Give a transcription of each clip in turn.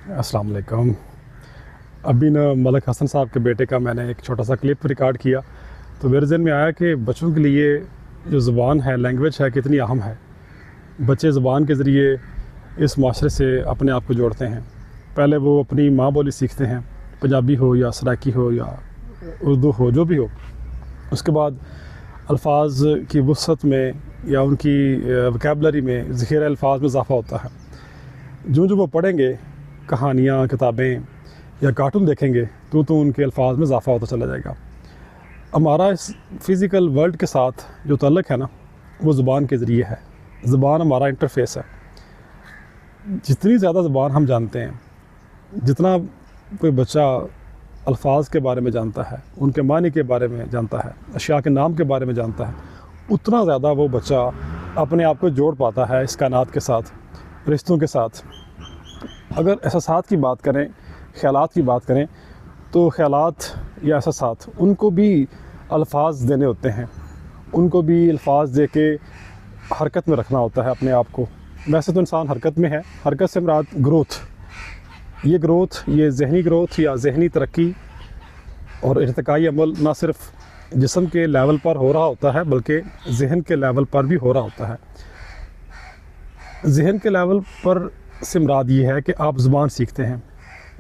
अस्सलाम वालेकुम। अभी ना मलक हसन साहब के बेटे का मैंने एक छोटा सा क्लिप रिकॉर्ड किया, तो मेरे ज़हन में आया कि बच्चों के लिए जो ज़ुबान है, लैंग्वेज है, कितनी अहम है। बच्चे ज़ुबान के ज़रिए इस माशरे से अपने आप को जोड़ते हैं। पहले वो अपनी माँ बोली सीखते हैं, पंजाबी हो या सराइकी हो या उर्दू हो, जो भी हो। उसके बाद अल्फाज की वसअत में या उनकी वोकैबुलरी में, ज़ख़ीरा अल्फाज में इजाफ़ा होता है। जो वो पढ़ेंगे, कहानियाँ, किताबें या कार्टून देखेंगे, तो उनके अल्फाज में इजाफ़ा होता चला जाएगा। हमारा इस फ़िज़िकल वर्ल्ड के साथ जो ताल्लुक़ है ना, वो ज़ुबान के ज़रिए है। ज़ुबान हमारा इंटरफेस है। जितनी ज़्यादा ज़ुबान हम जानते हैं, जितना कोई बच्चा अल्फाज के बारे में जानता है, उनके मानी के बारे में जानता है, अशिया के नाम के बारे में जानता है, उतना ज़्यादा वो बच्चा अपने आप को जोड़ पाता है इस कायनात के साथ, रिश्तों के साथ। अगर एहसासात की बात करें, ख़यालात की बात करें, तो ख़यालात या एहसासात उनको भी अल्फाज देने होते हैं, उनको भी अल्फाज दे के हरकत में रखना होता है अपने आप को। वैसे तो इंसान हरकत में है, हरकत से मुराद ग्रोथ। ये ग्रोथ, ये ज़हनी ग्रोथ या ज़हनी तरक्की और इर्तिकाई अमल ना सिर्फ जिस्म के लेवल पर हो रहा होता है, बल्कि ज़हन के लेवल पर भी हो रहा होता है। ज़हन के लेवल पर से मुराद ये है कि आप ज़ुबान सीखते हैं।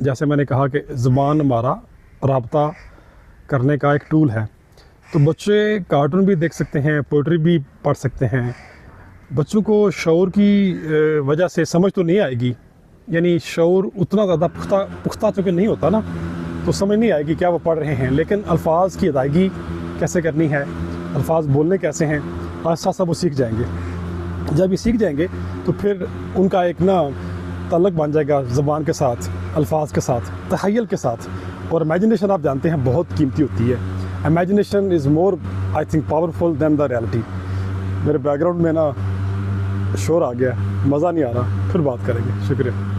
जैसे मैंने कहा कि ज़ुबान हमारा राब्ता करने का एक टूल है। तो बच्चे कार्टून भी देख सकते हैं, पोइट्री भी पढ़ सकते हैं। बच्चों को शऊर की वजह से समझ तो नहीं आएगी, यानी शऊर उतना ज़्यादा पुख्ता चूँकि नहीं होता ना, तो समझ नहीं आएगी क्या वो पढ़ रहे हैं। लेकिन अल्फाज की अदायगी कैसे करनी है, अल्फाज बोलने कैसे हैं, आहिस्ता आहिस्ता वो सीख जाएंगे। जब ये सीख जाएंगे तो फिर उनका एक ना ताल्लुक़ बन जाएगा ज़ुबान के साथ, अल्फाज के साथ, तख़य्युल के साथ। और इमेजिनेशन आप जानते हैं बहुत कीमती होती है। Imagination is more I think powerful then the reality. मेरे बैकग्राउंड में ना शोर आ गया, मज़ा नहीं आ रहा, फिर बात करेंगे। शुक्रिया।